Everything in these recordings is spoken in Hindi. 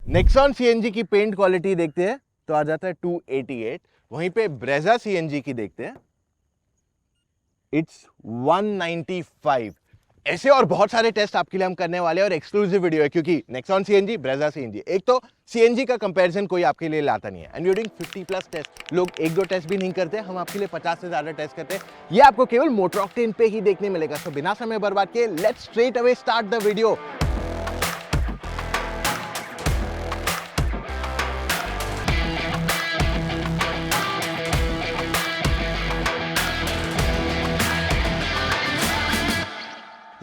नेक्सॉन सीएनजी की पेंट क्वालिटी देखते हैं तो आ जाता है 288। वहीं पे ब्रेजा सीएनजी की देखते हैं, इट्स 195। ऐसे और बहुत सारे टेस्ट आपके लिए हम करने वाले हैं और एक्सक्लूसिव वीडियो है, क्योंकि नेक्सॉन सीएनजी, ब्रेजा सीएनजी, एक तो सीएनजी का कंपैरिजन कोई आपके लिए लाता नहीं है। And we doing 50+ test. लोग एक दो टेस्ट भी नहीं करते, हम आपके लिए 50 से ज्यादा टेस्ट करते हैं। ये आपको केवल मोटर ऑक्टेन पे ही देखने मिलेगा। तो बिना समय बर्बाद किए let's straight away start the video.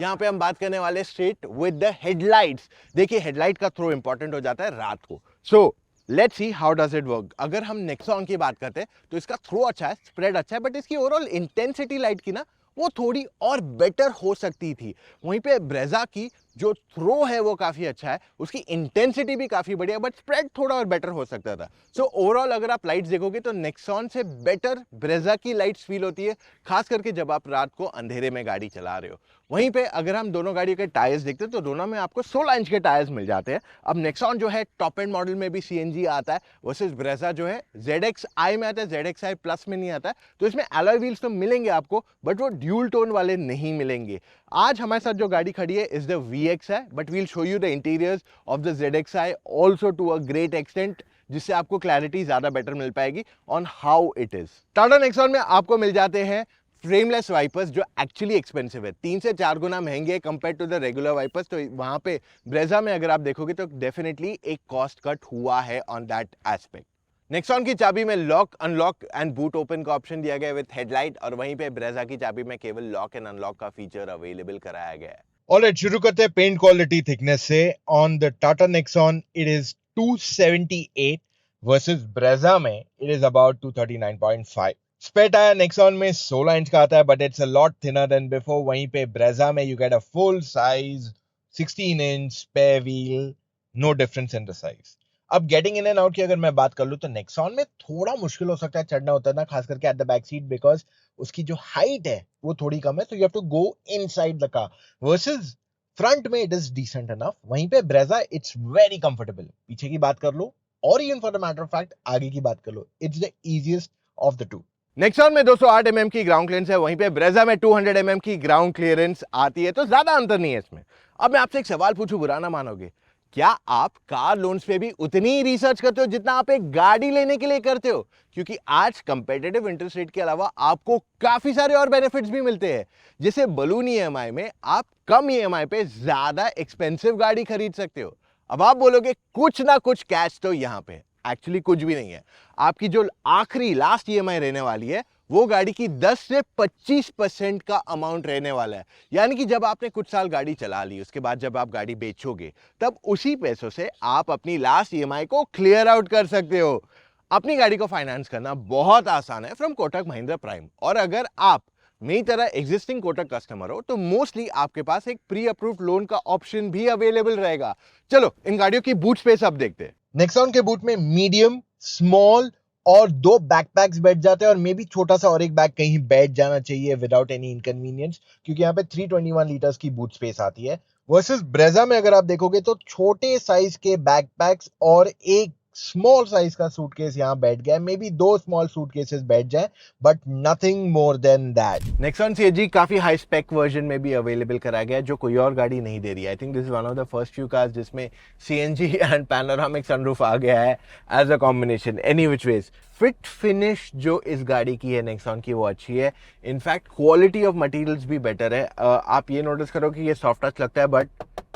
यहां पे हम बात करने वाले स्ट्रेट विद द हेडलाइट्स। देखिए हेडलाइट का थ्रो इंपॉर्टेंट हो जाता है रात को। So let's see how does it work. अगर हम नेक्सॉन की बात करते हैं तो इसका थ्रो अच्छा है, स्प्रेड अच्छा है, बट इसकी ओवरऑल इंटेंसिटी लाइट की ना वो थोड़ी और बेटर हो सकती थी। वहीं पे ब्रेजा की जो थ्रो है वो काफी अच्छा है, उसकी इंटेंसिटी भी काफी बढ़िया, बट स्प्रेड थोड़ा और बेटर हो सकता था। सो ओवरऑल अगर आप लाइट्स देखोगे तो नेक्सॉन से बेटर ब्रेजा की लाइट्स फील होती है, खास करके जब आप रात को अंधेरे में गाड़ी चला रहे हो। वहीं पे अगर हम दोनों गाड़ियों के टायर्स देखते हैं तो दोनों में आपको 16 इंच के टायर्स मिल जाते हैं। अब नेक्सॉन जो है टॉप एंड मॉडल में भी सीएनजी आता है, वर्सेस ब्रेजा जो है ZXi में आता है, ZXi प्लस में नहीं आता है। तो इसमें अलॉय व्हील्स तो मिलेंगे आपको, बट वो ड्यूल टोन वाले नहीं मिलेंगे। आज हमारे साथ जो गाड़ी खड़ी है इज द VX है, but we'll show you the interiors of the ZXi also to a great extent, जिससे आपको क्लैरिटी ज्यादा बेटर मिल पाएगी on how it is. Tata Nexon में आपको मिल जाते हैं फ्रेमलेस वाइपर्स, जो एक्चुअली एक्सपेंसिव है, 3 से 4 गुना महंगे compare to the regular wipers. तो वहां पे ब्रेजा में अगर आप देखोगे तो डेफिनेटली एक कॉस्ट कट हुआ है ऑन दैट एस्पेक्ट। नेक्सॉन की चाबी में lock, unlock and boot open का ऑप्शन दिया गया है विद हेडलाइट, और वहीं पे ब्रेजा की चाबी में केवल लॉक एंड अनलॉक का फीचर अवेलेबल कराया गया है। ऑलराइट, शुरू करते हैं पेंट क्वालिटी थिकनेस से। On the Tata Nexon it is 278 versus Brezza में it is about 239.5। Spare tyre Nexon में 16 इंच का आता है, but it's a lot thinner than before. वहीं पे ब्रेजा में you get a full size 16 inch spare wheel, no difference in the size. अब गेटिंग इन एंड आउट की अगर मैं बात कर लूं तो नेक्सॉन में थोड़ा मुश्किल हो सकता है चढ़ना उतरना, खास करके at the back seat, because उसकी जो हाइट है वो थोड़ी कम है, तो you have to go inside the car. Versus front में इट इज डिसेंट इनफ। वहीं पे ब्रेजा इट्स वेरी कंफर्टेबल। पीछे की बात कर लो और even for the matter of fact आगे की बात कर लो, it's the easiest of the two. Nexon में 208 mm की ग्राउंड क्लियरेंस है, वहीं पे ब्रेजा में 200 mm की ग्राउंड क्लियरेंस आती है, तो ज्यादा अंतर नहीं है इसमें। अब मैं आपसे एक सवाल पूछूं, बुरा ना मानोगे, क्या आप कार लोन्स पे भी उतनी ही रिसर्च करते हो जितना आप एक गाड़ी लेने के लिए करते हो? क्योंकि आज कंपेटिटिव इंटरेस्ट रेट के अलावा आपको काफी सारे और बेनिफिट्स भी मिलते हैं, जैसे बलून ईएमआई में आप कम ईएमआई पे ज्यादा एक्सपेंसिव गाड़ी खरीद सकते हो। अब आप बोलोगे कुछ ना कुछ कैच तो यहां पे, एक्चुअली कुछ भी नहीं है। आपकी जो आखिरी लास्ट ईएमआई रहने वाली है वो गाड़ी की 10 से 25% का अमाउंट रहने वाला है। यानी कि जब आपने कुछ साल गाड़ी चला ली, उसके बाद जब आप गाड़ी बेचोगे तब उसी पैसों से आप अपनी लास्ट ईएमआई को क्लियर आउट कर सकते हो। अपनी गाड़ी को फाइनेंस करना बहुत आसान है फ्रॉम कोटक महिंद्रा प्राइम, और अगर आप मेरी तरह एग्जिस्टिंग कोटक कस्टमर हो तो मोस्टली आपके पास एक प्री अप्रूव्ड लोन का ऑप्शन भी अवेलेबल रहेगा। चलो इन गाड़ियों की बूट स्पेस अब देखते हैं। नेक्सॉन के बूट में मीडियम, स्मॉल और 2 बैकपैक्स बैठ जाते हैं, और मे भी छोटा सा और एक बैग कहीं बैठ जाना चाहिए विदाउट एनी इनकन्वीनियंस, क्योंकि यहाँ पे 321 लीटर्स की बूट स्पेस आती है। वर्सेस ब्रेजा में अगर आप देखोगे तो छोटे साइज के बैकपैक्स और एक स्मॉल साइज का सूटकेस यहाँ बैठ गया, मे बी 2 स्मॉल सूटकेसेस बैठ जाए, but nothing more than that. Nexon CNG काफी हाई स्पेक वर्जन में भी अवेलेबल कराया गया है, जो कोई और गाड़ी नहीं दे रही है। I think this is one of the first few cars जिसमें सीएनजी एंड पैनोरामिक सनरूफ आ गया है as a combination. Any which ways, fit finish जो इस गाड़ी की है नेक्सॉन की वो अच्छी है। इनफैक्ट क्वालिटी ऑफ मटेरियल्स भी बेटर है। आप ये नोटिस करो कि ये सॉफ्ट टच लगता है, but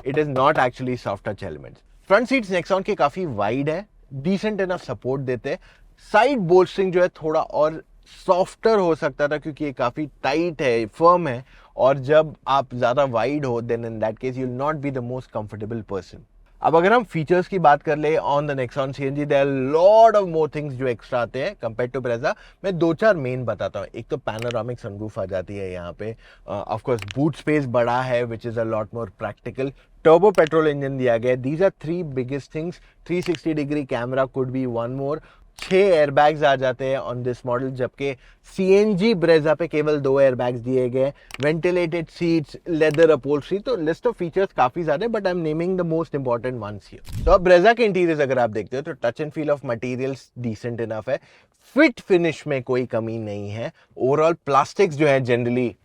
it is not actually soft touch elements. Front seats Nexon के काफी वाइड है, डिसेंट इनफ सपोर्ट देते हैं। साइड बोल्स्टरिंग जो है थोड़ा और सॉफ्टर हो सकता था, क्योंकि ये काफी टाइट है, फर्म है, और जब आप ज्यादा वाइड हो then in that case you will not be the most comfortable person. अब अगर हम फीचर्स की बात कर ले on the Nexon CNG, there are lot of more things जो एक्स्ट्रा आते हैं कंपेयर टू ब्रेजा। मैं 2-4 मेन बताता हूँ। एक तो पैनोरामिक सनरूफ आ जाती है यहाँ पे, ऑफ कोर्स बूट स्पेस बड़ा है which is a lot more practical. Turbo petrol engine दिया गया है। These are 3 biggest things. 360 degree camera could be one more. 6 airbags आ जाते हैं ऑन दिस मॉडल, जबकि सीएनजी ब्रेजा पे केवल 2 एयरबैग्स दिए गए, वेंटिलेटेड सीट्स, लेदर अपहोल्स्ट्री, तो लिस्ट ऑफ फीचर्स काफी ज्यादा है, but I am naming the most important ones here. तो अब ब्रेजा के इंटीरियर्स अगर आप देखते हो तो touch and feel of materials decent enough है, फिट फिनिश में कोई कमी नहीं है, ओवरऑल प्लास्टिक्स जो है जनरली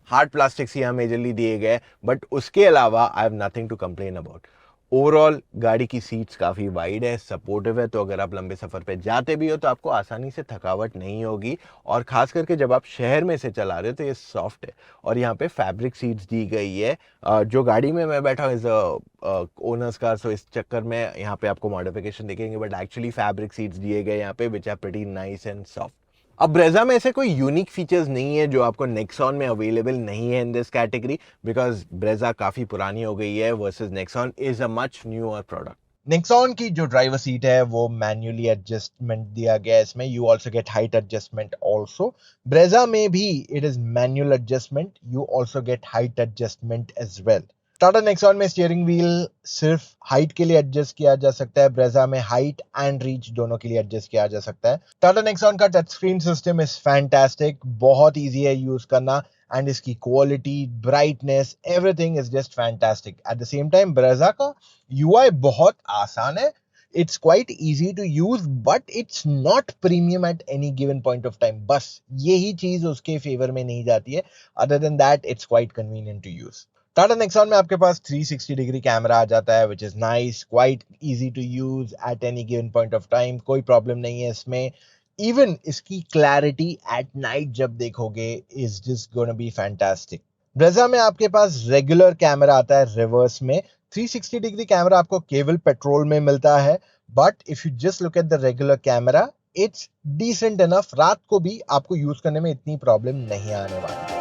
हार्ड प्लास्टिक्स यहाँ मेजरली दिए गए, बट उसके अलावा I have nothing to complain about. Overall गाड़ी की सीट्स काफ़ी वाइड है, सपोर्टिव है, तो अगर आप लंबे सफ़र पे जाते भी हो तो आपको आसानी से थकावट नहीं होगी, और ख़ास करके जब आप शहर में से चला रहे हो तो ये सॉफ्ट है। और यहाँ पे फैब्रिक सीट्स दी गई है, जो गाड़ी में मैं बैठा हूँ इज़ ओनर्स कार, सो इस चक्कर में यहाँ पे आपको मॉडिफिकेशन दिखेंगे, बट एक्चुअली फैब्रिक सीट्स दिए गए यहाँ पे which are pretty nice and soft. अब ब्रेजा में ऐसे कोई यूनिक फीचर्स नहीं है जो आपको नेक्सॉन में अवेलेबल नहीं है in this category, because Brezza काफी पुरानी हो गई है versus Nexon is a much newer product. Nexon की जो ड्राइवर सीट है वो मैन्युअली एडजस्टमेंट दिया गया है इसमें, you also get height adjustment also. Brezza में भी it is manual adjustment, you also get height adjustment as well. Tata Nexon में स्टीयरिंग व्हील सिर्फ हाइट के लिए एडजस्ट किया जा सकता है, ब्रेजा में हाइट एंड रीच दोनों के लिए एडजस्ट किया जा सकता है। टाटा नेक्सॉन का touch screen system is fantastic, बहुत ईजी है यूज करना, एंड इसकी quality, brightness, everything is just fantastic. Eight the same time Brezza का यूआई बहुत आसान है, it's quite easy to use, but it's not premium at any given point of time. बस यही चीज उसके फेवर में नहीं जाती है, other than that it's quite convenient to use. Tata Nexon में आपके पास 360 डिग्री कैमरा आ जाता है, which is nice, quite easy to use at any given point of time, कोई प्रॉब्लम नहीं है इसमें। इवन इसकी क्लैरिटी एट नाइट जब देखोगे is just gonna be fantastic. Brezza में आपके पास रेगुलर कैमरा आता है रिवर्स में, 360 डिग्री कैमरा आपको केवल पेट्रोल में मिलता है, but if you just look at the regular camera it's decent enough, रात को भी आपको यूज करने में इतनी प्रॉब्लम नहीं आने वाली।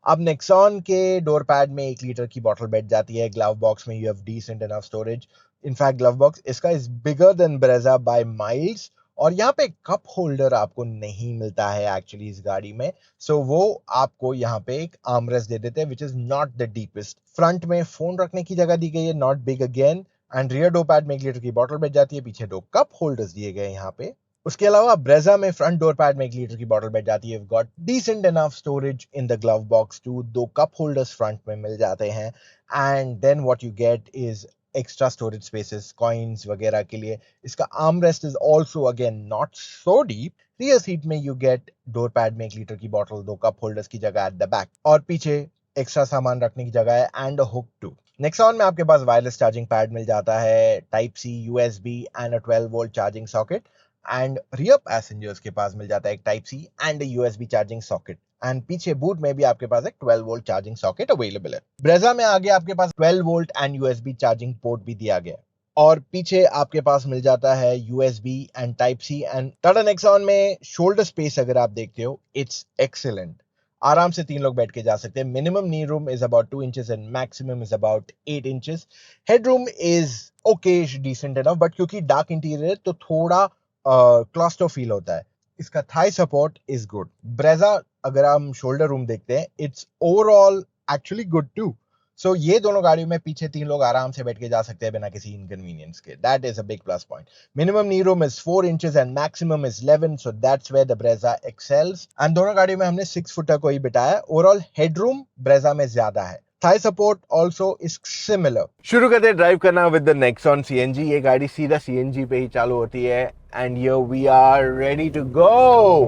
अब नेक्सॉन के डोर पैड में 1 लीटर की बॉटल बैठ जाती है, ग्लव बॉक्स में you have decent enough storage, in fact glove box इसका is bigger than Brezza by miles, और यहाँ पे कप होल्डर आपको नहीं मिलता है एक्चुअली इस गाड़ी में, सो वो आपको यहाँ पे एक आर्मरेस्ट दे देते हैं which is not the deepest. Front में फोन रखने की जगह दी गई है, not big again, and rear door pad में 1 लीटर की बॉटल बैठ जाती है, पीछे 2 कप होल्डर्स दिए गए यहाँ पे। उसके अलावा ब्रेजा में फ्रंट डोर पैड में 1 लीटर की बॉटल बैठ जाती है, got decent enough storage in the glove box too, 2 cup holders front में मिल जाते हैं, and then what you get is extra storage spaces coins वगैरह के लिए। इसका arm rest is also again not so deep. Rear seat में यू गेट डोर पैड में 1 लीटर की बॉटल, 2 कप होल्डर्स की जगह एट द बैक, और पीछे एक्स्ट्रा सामान रखने की जगह है and a hook too. Nexon में आपके पास वायरलेस चार्जिंग पैड मिल जाता है, type C, USB and a 12 volt charging socket, and rear passengers के पास मिल जाता है एक type C and USB charging socket, and पीछे बूट में भी आपके पास एक 12 वोल्ट चार्जिंग सॉकेट अवेलेबल है। ब्रेजा में आगे आपके पास 12 volt and USB charging port भी दिया गया है, और पीछे आपके पास मिल जाता है USB and type C. And Tata Nexon में शोल्डर स्पेस अगर आप देखते हो इट्स एक्सीलेंट, आराम से 3 लोग बैठ के जा सकते हैं। Minimum knee room is about 2 inches and maximum is about 8 inches. Head room is okay, decent enough, but क्योंकि डार्क इंटीरियर है तो थोड़ा क्लॉस्ट्रो फील होता है। इसका thigh support is good. Brezza अगर हम शोल्डर रूम देखते हैं it's overall actually good too. So ये दोनों गाड़ियों में पीछे 3 लोग आराम से बैठ के जा सकते हैं बिना किसी इनकन्वीनियंस के, that is a big plus point. Minimum knee room is 4 inches and maximum is 11, so that's where the Brezza excels, and दोनों गाड़ियों में हमने 6 फुटर को ही बिठाया। ओवरऑल हेडरूम ब्रेजा में ज्यादा है, Thai support also is similar. शुरू करते हैं ड्राइव करना विद द नेक्सॉन सीएनजी। ये गाड़ी सीधा सीएनजी पे ही चालू होती है, and here we are ready to go.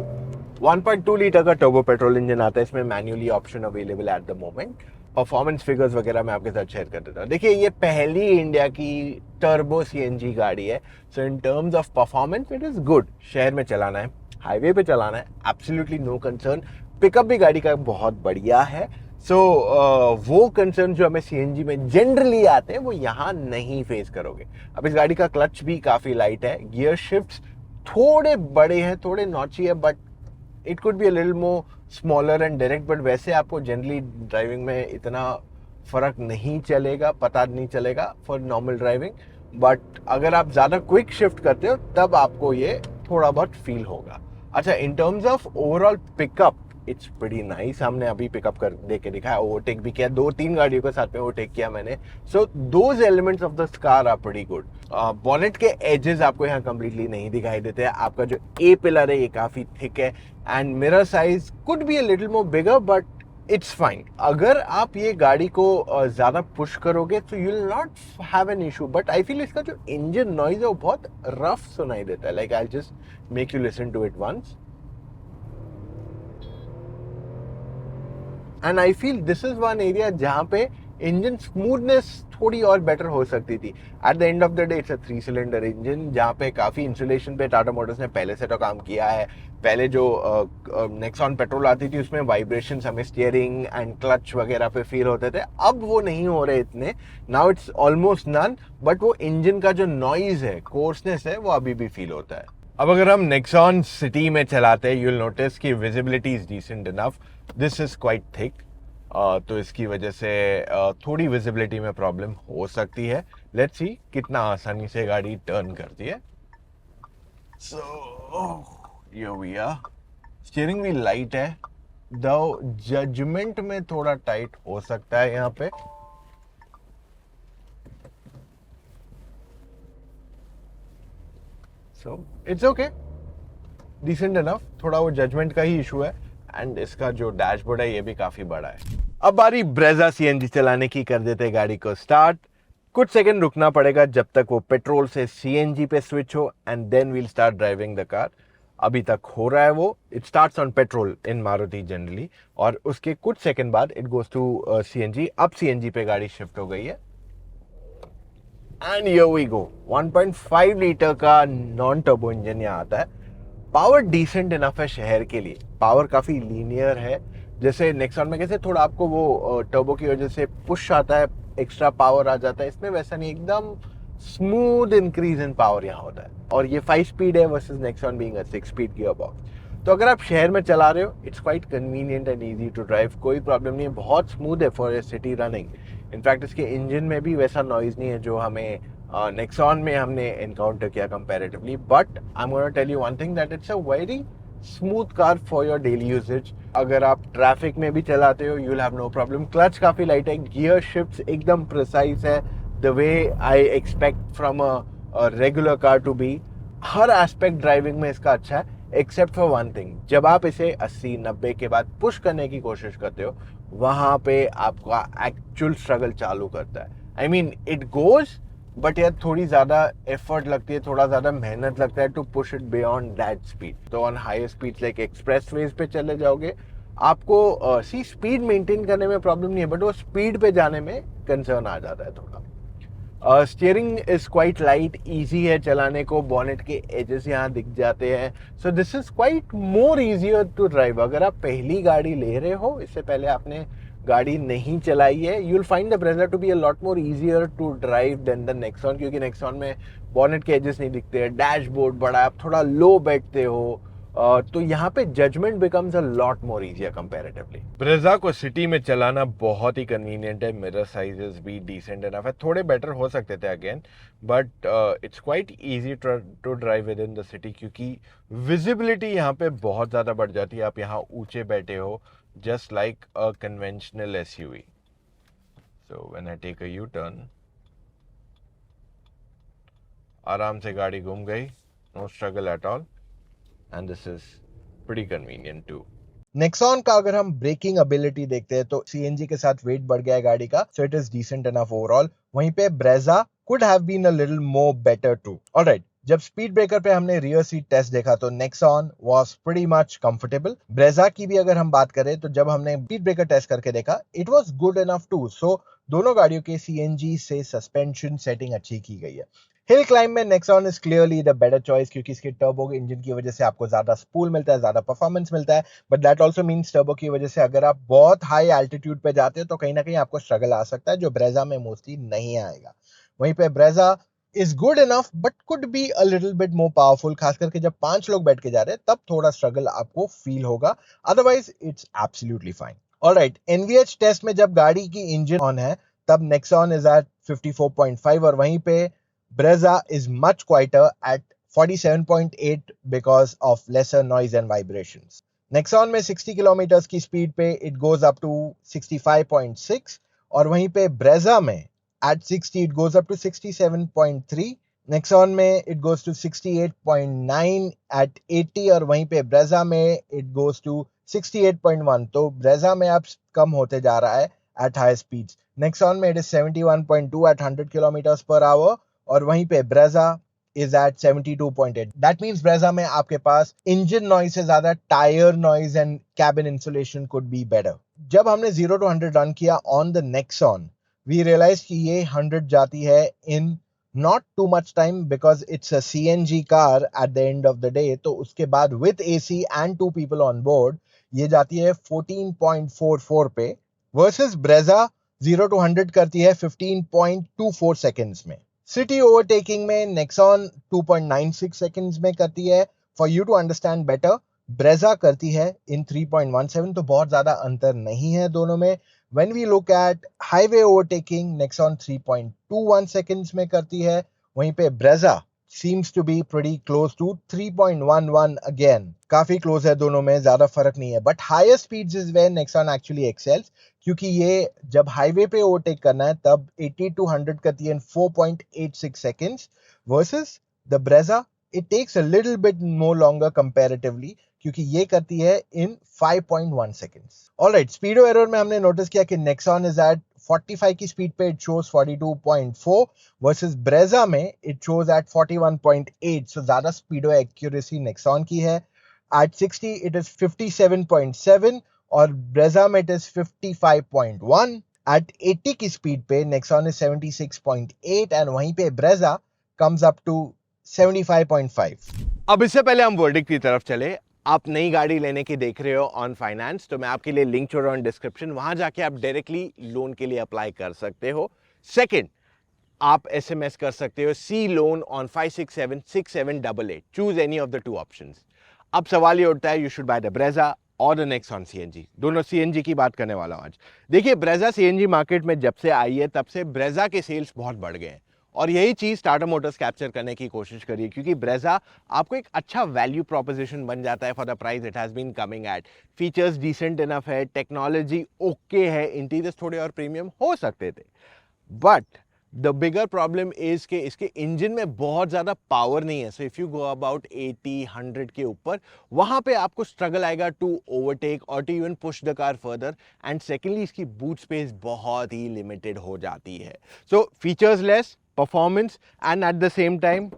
1.2 litre का टर्बो पेट्रोल इंजन आता है इसमें, manually option available at the moment. Performance figures वगैरह मैं आपके साथ शेयर कर देता हूँ। देखिए ये पहली इंडिया की टर्बो सीएनजी गाड़ी है, so in terms of performance it is good. शहर में चलाना है, हाईवे पे चलाना है, एब्सोल्युटली नो कंसर्न। पिकअप भी गाड़ी का बहुत बढ़िया है, सो वो कंसर्न जो हमें सीएनजी में जनरली आते हैं वो यहाँ नहीं फेस करोगे। अब इस गाड़ी का क्लच भी काफ़ी लाइट है, गियर शिफ्ट्स थोड़े बड़े हैं, थोड़े नॉची है, but it could be a little more smaller and direct, but वैसे आपको जनरली ड्राइविंग में इतना फर्क नहीं चलेगा, पता नहीं चलेगा फॉर नॉर्मल ड्राइविंग। बट अगर आप ज़्यादा क्विक शिफ्ट करते हो तब आपको ये थोड़ा बहुत फील होगा। अच्छा, इन terms of overall pickup it's pretty nice. हमने अभी पिकअप कर दे के दिखाया, ओवरटेक भी किया, 2-3 गाड़ियों के साथ में ओवरटेक किया मैंने। So those elements of the car are pretty good. Bonnet के एजेस आपको यहाँ कम्प्लीटली नहीं दिखाई देते हैं। आपका जो ए पिलर है ये काफी थिक है and mirror size could be a little more bigger, but it's fine. अगर आप ये गाड़ी को ज्यादा पुश करोगे तो you will not have an issue, but I feel इसका जो इंजन नॉइज है वो बहुत रफ सुनाई देता है। Like I just make you listen to it once and I feel this is one area जहां पे इंजन स्मूथनेस थोड़ी और बेटर हो सकती थी। At the end of the day it's a 3 cylinder engine जहां पे काफी इंसुलेशन पे टाटा मोटर्स ने पहले से तो काम किया है। पहले जो नेक्सॉन पेट्रोल आती थी उसमें वाइब्रेशन हमें स्टीयरिंग एंड क्लच वगैरह पे फील होते थे, अब वो नहीं हो रहे इतने। Now it's almost none, but वो इंजन का जो नॉइज है, कोर्सनेस है, वो अभी भी फील होता है। अब अगर हम नेक्सॉन सिटी में चलाते हैं, यू विल नोटिस कि visibility is decent enough. This is quite thick, तो इसकी वजह से थोड़ी विजिबिलिटी में प्रॉब्लम हो सकती है। लेट्स सी कितना आसानी से गाड़ी टर्न करती है। So here we are. Steering wheel light है, दो जजमेंट में थोड़ा टाइट हो सकता है यहाँ पे। So it's okay, decent enough. थोड़ा वो जजमेंट का ही इशू है एंड इसका जो डैशबोर्ड है ये भी काफी बड़ा है। अब बारी ब्रेजा सीएनजी चलाने की, कर देते गाड़ी को स्टार्ट। कुछ सेकंड रुकना पड़ेगा जब तक वो पेट्रोल से सीएनजी पे स्विच हो and then we'll start driving the car. अभी तक हो रहा है वो। It starts on petrol in Maruti generally, और उसके कुछ सेकंड बाद इट गोज टू सीएनजी। अब सीएनजी पे गाड़ी शिफ्ट हो गई है and here we go. 1.5 litre का नॉन टर्बो इंजन यहाँ आता है। पावर डिसेंट इनफ है शहर के लिए, पावर काफी लीनियर है। जैसे नेक्सॉन में कैसे थोड़ा आपको वो टर्बो की वजह से पुश आता है, एक्स्ट्रा पावर आ जाता है, इसमें वैसा नहीं, एकदम स्मूथ इंक्रीज इन पावर यहाँ होता है। और ये 5 स्पीड है versus Nexon being a 6 speed gear box. तो अगर आप शहर में चला रहे हो, it's quite convenient and easy to drive, कोई प्रॉब्लम नहीं है, बहुत स्मूथ है for a city running. In fact इसके इंजन में भी वैसा नॉइज नहीं है जो हमें नेक्सॉन में हमने एनकाउंटर किया comparatively. But I am gonna tell you one thing, that it's a very smooth car for your daily usage. अगर आप ट्रैफिक में भी चलाते हो, you will have no problem. Clutch काफी लाइट है, गियर शिफ्ट्स एकदम प्रिसाइज है, the way I expect from a regular car to be. हर एस्पेक्ट ड्राइविंग में इसका अच्छा है, एक्सेप्ट फॉर वन थिंग, जब आप इसे 80-90 के बाद पुश करने की कोशिश करते हो, वहां पे आपका एक्चुअल स्ट्रगल चालू करता है। I mean it goes, but यार थोड़ी ज्यादा एफर्ट लगती है, थोड़ा ज्यादा मेहनत लगता है to push it beyond that speed. तो on higher speed like expressways पे चले जाओगे, आपको सी स्पीड मेंटेन करने में प्रॉब्लम नहीं है, बट वो स्पीड पे जाने में कंसर्न आ जाता है थोड़ा। Steering is quite light, easy है चलाने को, बॉनेट के एजेस यहाँ दिख जाते हैं। So this is quite more easier to drive. अगर आप पहली गाड़ी ले रहे हो, इससे पहले आपने गाड़ी नहीं चलाई है, you will find the Brezza to be a lot more easier to drive than the Nexon, क्योंकि नेक्सॉन में बॉनेट के एजेस नहीं दिखते हैं, डैशबोर्ड बड़ा है, आप थोड़ा लो बैठते हो, तो यहाँ पे judgement becomes a lot more easier comparatively. Brezza को सिटी में चलाना बहुत ही कन्वीनियंट है, मिरर साइजेस भी डिसेंट इनफ है, थोड़े बेटर हो सकते थे again, but it's quite easy to drive within the city, क्योंकि विजिबिलिटी यहाँ पे बहुत ज़्यादा बढ़ जाती है। आप यहाँ ऊंचे बैठे हो, just like a conventional SUV. So when I take a U-turn, आराम से गाड़ी घूम गई, no struggle at all, and this is pretty convenient too. Nexon का अगर हम ब्रेकिंग एबिलिटी देखते हैं तो सीएनजी के साथ वेट बढ़ गया है गाड़ी का, so it is decent enough overall. वहीं पे Brezza could have been a little more better too. Alright, जब स्पीड ब्रेकर पे हमने रियर सीट टेस्ट देखा तो Nexon was pretty much comfortable. Brezza की भी अगर हम बात करें तो जब हमने स्पीड ब्रेकर टेस्ट करके देखा, it was good enough too. So दोनों गाड़ियों के सीएनजी से सस्पेंशन सेटिंग अच्छी की गई है। हिल क्लाइंब में Nexon is clearly the better choice, क्योंकि इसके टर्बो इंजन की वजह से आपको ज्यादा स्पूल मिलता है, ज्यादा परफॉर्मेंस मिलता है, but that also means turbo की वजह से अगर आप बहुत हाई एल्टीट्यूड पे जाते हो तो कहीं ना कहीं आपको स्ट्रगल आ सकता है, जो ब्रेजा में मोस्टली नहीं आएगा। वहीं पे Brezza is good enough but could be a little bit more powerful, खास करके जब 5 लोग बैठ के जा रहे हैं तब थोड़ा स्ट्रगल आपको फील होगा, otherwise it's absolutely fine. Alright, NVH test में जब गाड़ी की इंजन ऑन है तब Nexon इज एट 54.5 और वहीं पे Brezza is much quieter at 47.8 because of lesser noise and vibrations. Nexon में 60 किलोमीटर की स्पीड पे it goes up to 65.6 और वहीं पे Brezza में at 60 it goes up to 67.3. Nexon में it goes to 68.9 at 80 और वहीं पे Brezza में it goes to 68.1. तो Brezza में अब कम होते जा रहा है at high speeds. Nexon में it is 71.2 at 100 kilometers per hour और वहीं पे Brezza is at 72.8. That means Brezza में आपके पास engine noise से ज्यादा tire noise and cabin insulation could be better. जब हमने 0 to 100 रन किया on the Nexon, we realized कि ये 100 जाती है in not too much time because it's a CNG car at the end of the day. तो उसके बाद with AC and 2 people on board ये जाती है 14.44 पे versus Brezza 0 to 100 करती है 15.24 seconds में। सिटी ओवरटेकिंग में Nexon 2.96 सेकंड्स में करती है। For you to understand better, Brezza करती है इन 3.17, तो बहुत ज्यादा अंतर नहीं है दोनों में। When we look at highway overtaking, Nexon 3.21 seconds में करती है, वहीं पे Brezza seems to be pretty close to 3.11 again. काफी क्लोज है दोनों में, ज्यादा फर्क नहीं है। But higher speeds is where Nexon actually excels, क्योंकि ये जब हाईवे पे ओवरटेक करना है तब 80 to 100 करती है in 4.86 seconds versus the Brezza it takes a little bit more longer comparatively, क्योंकि ये करती है in 5.1 seconds. Alright, speedo error में हमने नोटिस किया कि Nexon इज एट 45 की स्पीड पे इट शोज 42.4 वर्सेस Brezza में इट शोज एट 41.8, सो ज्यादा स्पीडो एक्यूरेसी Nexon की है। एट 60 इट इज 57.7 और Brezza में इट इज 55.1। एट 80 की स्पीड पे Nexon इज 76.8 एंड वहीं पे Brezza कम्स अप टू 75.5। अब इससे पहले हम वर्डिक्ट की तरफ चले, आप नई गाड़ी लेने की देख रहे हो ऑन फाइनेंस, तो मैं आपके लिए लिंक छोड़ रहा हूँ डिस्क्रिप्शन, वहां जाके आप डायरेक्टली लोन के लिए अप्लाई कर सकते हो। सेकंड, आप SMS कर सकते हो C loan on 5676788, choose any of the two options. अब सवाल ये उठता है, you should buy the Brezza और द Nexon CNG। दोनों CNG की बात करने वाला हूं आज। देखिए, Brezza CNG मार्केट में जब से आई है तब से Brezza के सेल्स बहुत बढ़ गए हैं और यही चीज टाटा मोटर्स कैप्चर करने की कोशिश करी है, क्योंकि Brezza आपको एक अच्छा वैल्यू प्रोपोजिशन बन जाता है for the price it has been coming at. Features decent enough है, टेक्नोलॉजी ओके है, इंटीरियर्स थोड़े और प्रीमियम हो सकते थे, but the bigger problem is के इसके इंजन में बहुत ज़्यादा पावर नहीं है। So if you go about 80-100 के ऊपर, वहाँ पे आपको स्ट्रगल आएगा टू ओवरटेक और to even push the car further. And secondly, इसकी बूट स्पेस बहुत ही लिमिटेड हो जाती है। So features less, performance and at the same time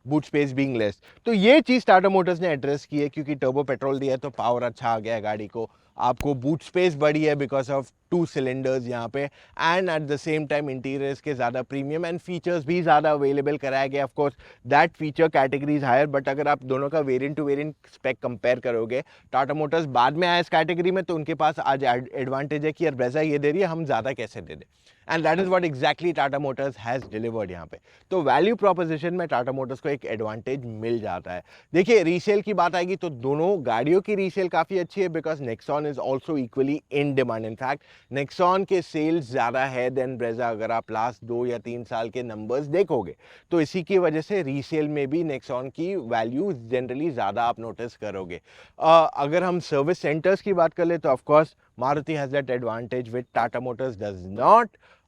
boot space being less. तो ये चीज़ टाटा मोटर्स ने एड्रेस की है, क्योंकि टर्बो पेट्रोल दिया है तो पावर अच्छा आ गया है गाड़ी को, आपको बूट स्पेस बढ़ी है बिकॉज ऑफ 2 सिलेंडर्स यहाँ पे, and at the same time interiors के ज़्यादा प्रीमियम एंड फीचर्स भी ज़्यादा अवेलेबल कराया गया। Of course that feature category is higher, but अगर आप दोनों का variant to variant spec compare करोगे, टाटा मोटर्स बाद में आया इस कैटेगरी में, तो उनके पास आज एडवांटेज है कि यार Brezza ये दे रही है, हम ज़्यादा कैसे दे दें, and that is what exactly Tata Motors has delivered यहाँ पे। तो वैल्यू प्रोपोजिशन में टाटा मोटर्स को एक एडवांटेज मिल जाता है। देखिए, रीसेल की बात आएगी तो दोनों गाड़ियों की रीसेल काफ़ी अच्छी है because Nexon is also equally in demand. In fact Nexon के सेल्स ज़्यादा है देन Brezza, अगर आप लास्ट 2 या 3 साल के नंबर्स देखोगे, तो इसी की वजह से रीसेल में भी Nexon की वैल्यू जनरली ज़्यादा आप नोटिस करोगे। अगर हम सर्विस सेंटर्स की बात कर ले तो of course Maruti has that advantage which Tata Motors does not,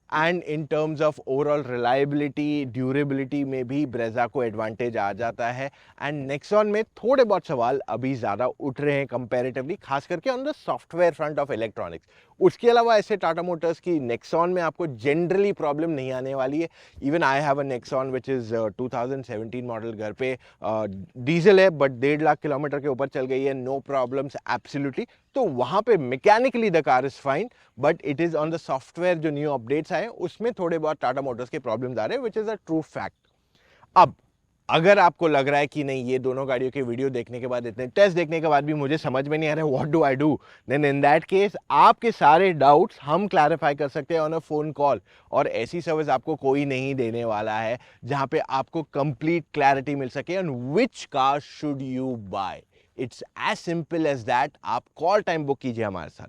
and in terms of overall reliability, durability में भी Brezza को एडवांटेज आ जाता है। एंड Nexon में थोड़े बहुत सवाल अभी ज़्यादा उठ रहे हैं कंपैरेटिवली, खास करके on the software front of electronics. उसके अलावा ऐसे टाटा मोटर्स की Nexon में आपको जनरली प्रॉब्लम नहीं आने वाली है। Even I have a Nexon which is 2017 model, घर पे डीजल है बट 1.5 लाख किलोमीटर के ऊपर चल गई है, नो प्रॉब्लम्स एब्सोल्युटली। तो वहाँ पे mechanically the car is fine, but it is on the software जो न्यू अपडेट्स आए उसमें थोड़े बहुत टाटा मोटर्स के प्रॉब्लम्स आ रहे हैं, which is a true fact. अब अगर आपको लग रहा है कि नहीं ये दोनों गाड़ियों के वीडियो देखने के बाद, इतने टेस्ट देखने के बाद भी मुझे समझ में नहीं आ रहा है what do I do, then in that case आपके सारे डाउट्स हम क्लैरिफाई कर सकते हैं ऑन अ फोन कॉल। और ऐसी सर्विस आपको कोई नहीं देने वाला है जहां पे आपको कंप्लीट क्लैरिटी मिल सके on which car should you buy. It's as simple as that. आप कॉल टाइम बुक कीजिए हमारे साथ।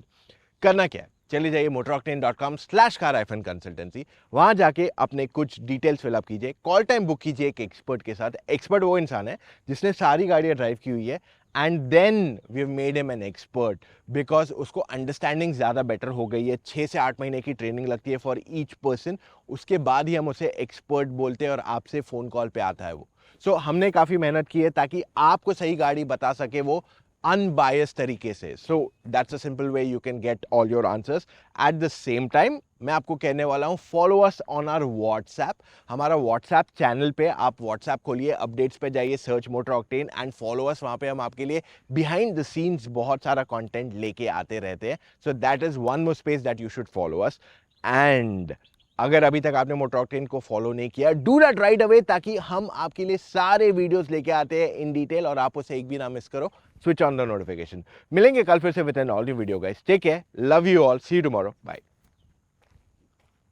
करना क्या है, चलिए जाइए motoroctane.com/car-consultancy, वहां जाके अपने कुछ डिटेल्स फिलअप कीजिए, कॉल टाइम बुक कीजिए एक एक्सपर्ट के साथ। एक्सपर्ट वो इंसान है जिसने सारी गाड़ियां ड्राइव की हुई है, and then we have made him an expert because उसको अंडरस्टैंडिंग ज़्यादा बेटर हो गई है। 6 से 8 महीने की ट्रेनिंग लगती है फॉर ईच पर्सन, उसके बाद ही हम उसे एक्सपर्ट बोलते हैं और आपसे फ़ोन कॉल पे आता है वो। सो हमने काफ़ी मेहनत की है ताकि आपको सही गाड़ी बता सके वो अनबायस तरीके से। So that's a simple way you can get all your answers. At the same time मैं आपको कहने वाला हूँ follow us on our WhatsApp. हमारा व्हाट्सएप चैनल पे आप व्हाट्सएप खोलिए, अपडेट्स पे जाइए, search Motor Octane and follow us. वहाँ पे हम आपके लिए बिहाइंड द सीन्स बहुत सारा कंटेंट लेके आते रहते हैं। So that is one more space that you should follow us. And अगर अभी तक आपने मोटर ऑक्टेन को फॉलो नहीं किया, डू दैट राइट अवे, ताकि हम आपके लिए सारे वीडियोस लेके आते हैं इन डिटेल और आप उसे एक भी ना मिस करो। Switch on the notification. मिलेंगे कल फिर से with an all new video guys. Take care, love you all, see you tomorrow, bye.